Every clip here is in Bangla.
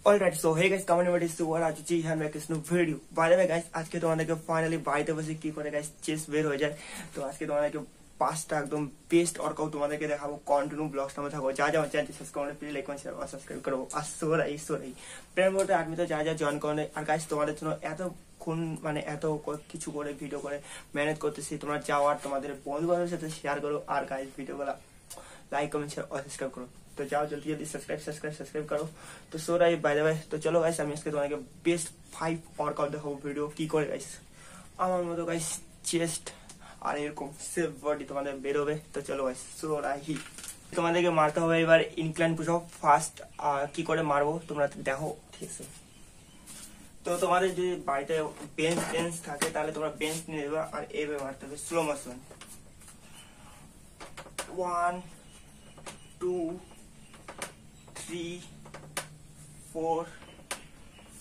Alright, so hey guys, comment about this to what आज चीज है मैं किसनु video by the way guys आज के তোমাদের কে ফাইনালি বাড়িতে বসে কি করে গাইস চেস বের হয়ে যায় তো আজকে তোমাদের কে পাঁচটা একদম বেস্ট ওয়ার্কআউট তোমাদের কে দেখাবো কন্টিনিউ ব্লগস में থাকো যা যা চ্যানেল সাবস্ক্রাইব করো প্লিজ লাইক কমেন্ট শেয়ার और सब्सक्राइब करो আর সরাই প্রেম করতে আদমি তো যা যা জয়েন করো আর গাইস তোমাদের জন্য এতক্ষণ মানে এত কিছু করে ভিডিও করে মেহনত করতেছি তোমরা যাও আর তোমাদের বন্ধুদের সাথে শেয়ার করো আর গাইস ভিডিওগুলো लाइक कमेंट शेयर और सब्सक्राइब करो तो जाओ जल्दी जल्दी सब्सक्राइब करो तो सो रहा है बाय द वे तो चलो गाइस আমি আজকে তোমাদেরকে বেস্ট 5 ওয়ার্কআউট দেখাবো ভিডিও কি করে গাইস আমার মতো গাইস চেস্ট আর এরকম সেভ বডি তোমাদের বের হবে তো চলো গাইস সো রাহি তোমাদেরকে মারতে হবে এবার ইনক্লাইন পুশ আপ ফার্স্ট কি করে মারবো তোমরা দেখো ঠিক আছে তো তোমাদের যদি বাড়িতে বেঞ্চ থাকে তাহলে তোমরা বেঞ্চ নিয়ে নেবে আর এইভাবে মারতে হবে স্লো মোশন 1 2 3 4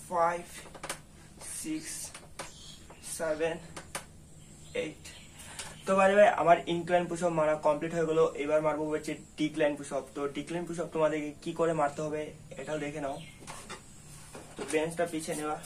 5 6 7 8 তো ভাই আমার ইনক্লাইন পুশ আপ মারা কমপ্লিট হয়ে গেল এবার মারবো হচ্ছে ডিক্লাইন পুশ আপ তো ডিক্লাইন পুশ আপ তোমাদেরকে কি করে মারতে হবে এটাও দেখে নাও তো বেঞ্চটা পিছে নেওয়া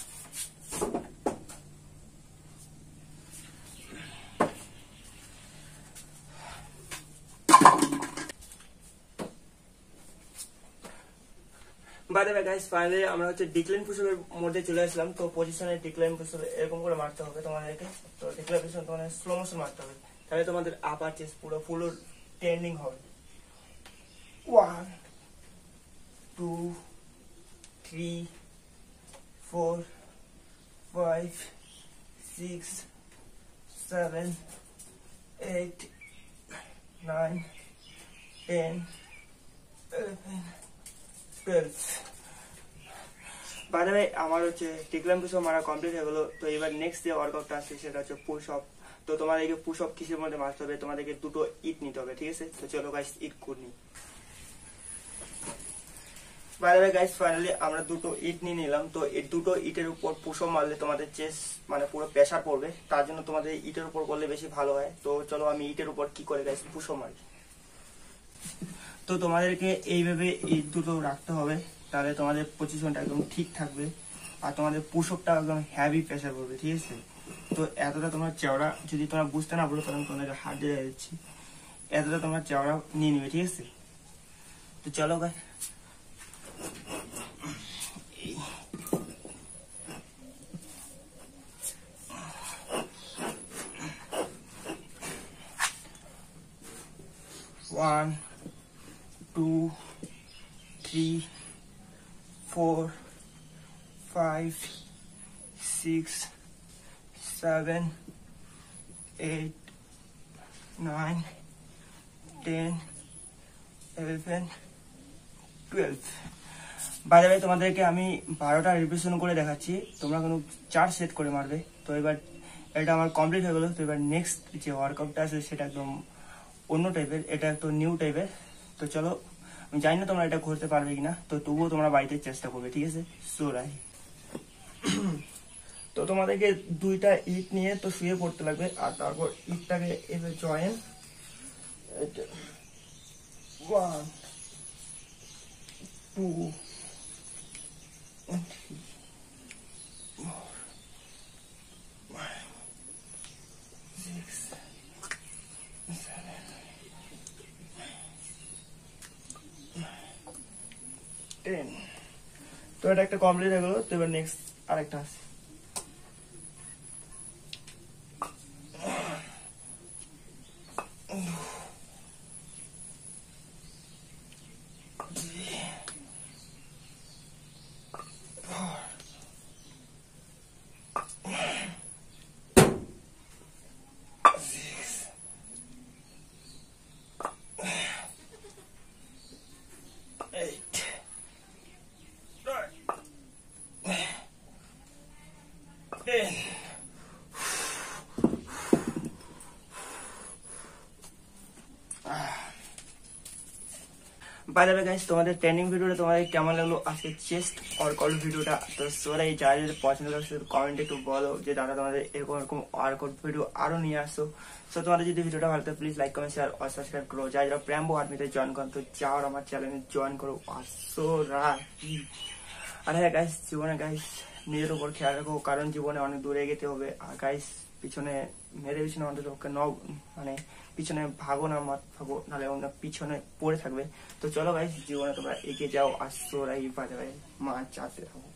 by the way guys finally আমরা হচ্ছে ডিক্লাইন পুশ আপের মধ্যে চলে আসলাম তো পজিশনে ডিক্লাইন পুশ আপ এরকম করে মারতে হবে তোমাদেরকে তো ডিক্লাইন পুশ আপ তোমাদের স্লো মোশন মারতে হবে তাহলে তোমাদের আপার চেস্ট পুরো ফুল ট্রেন্ডিং হবে 1 2 3 4 5 6 7 8 9 10 11 12 বাই দ্য ওয়ে আমার হচ্ছে ডিক্লাইন পুশ আপ মারা কমপ্লিট হয়ে গেল তো এবার নেক্সট যে ওয়ার্কআউটটা আছে সেটা হচ্ছে পুশ আপ তো তোমাদেরকে পুশ আপ কিসের মধ্যে মারতে হবে তোমাদেরকে দুটো ইট নিতে হবে ঠিক আছে তো চলো গাইস ইট করি by the way guys finally আমরা দুটো ইট নিয়ে নিলাম তো এই দুটো ইটের উপর পুশ আপ মারলে তোমাদের চেস্ট মানে পুরো প্রেসার পড়বে তার জন্য তোমাদের ইটের উপর করলে বেশি ভালো হয় তো চলো আমি ইটের উপর কি করে গাইস পুশ আপ মারি তো তোমাদেরকে এইভাবে এই দুটো রাখতে হবে তাহলে তোমাদের পজিশনটা একদম ঠিক থাকবে আর তোমাদের পুশ আপটা একদম হেভি প্রেসার করবে ঠিক আছে তো এতটা তোমার চওড়া যদি তোমরা বুঝতে না পারো তাহলে তোমাদেরকে হাত দিয়ে দিচ্ছি এতটা তোমার চওড়া নিয়ে নিবে ঠিক আছে তো চলো guys One, 2 3 4 5 6 7 8 9 10 11 12 by the way তোমাদেরকে আমি 12টা রিপিটেশন করে দেখাচ্ছি তোমরা কোনো 4 সেট করে মারবে তো এবার এটা আমার কমপ্লিট হয়ে গেল তো এবার নেক্সট যে ওয়ার্কআউটটা আছে সেটা একদম অন্য টাইপের এটা একটু নিউ টাইপের তো চলো আমি জানি না তোমরা এটা করতে পারবে কিনা তো তবুও তোমরা বাড়িতে চেষ্টা করবে ঠিক আছে সো রাই তো তোমাদেরকে দুইটা ইট নিয়ে তো শুয়ে পড়তে লাগবে আর তারপর ইটটাকে এভাবে জয়েন 1 2 10 তো এটা একটা কমপ্লিট হয়ে গেল তো এবার নেক্সট আরেকটা আছে बाय द वे गाइस তোমাদের ট্রেনিং ভিডিওটা তোমাদের কেমন লাগলো আজকে চেস্ট ওয়ার্কআউট ভিডিওটা তো সবাই যারা যদি পছন্দ করে সেটা কমেন্টে একটু বলো যে দাদা তোমাদের এরকম ওয়ার্কআউট ভিডিও আরো নিয়ে আসো সো তোমাদের যদি ভিডিওটা ভালো লাগে প্লিজ লাইক কমেন্ট শেয়ার और सब्सक्राइब करो যারা যারা প্রেমবো আর্মিতে জয়েন করো তো যাও আমার চ্যানেলে জয়েন করো আর সো রাহি আর হ্যাঁ গাইস, জীবনে গাইস নিজের উপর খেয়াল রাখো, কারণ জীবনে অনেক দূরে এগোতে হবে। আর গাইস পিছনে অন্তত মানে পিছনে ভাগো না, মাত ভাগো, নাহলে অন্য পিছনে পড়ে থাকবে। তো চলো গাইস, জীবনে তোমরা এগিয়ে যাও, আসছো রাই বাজারে মাছ চাষে থাকো।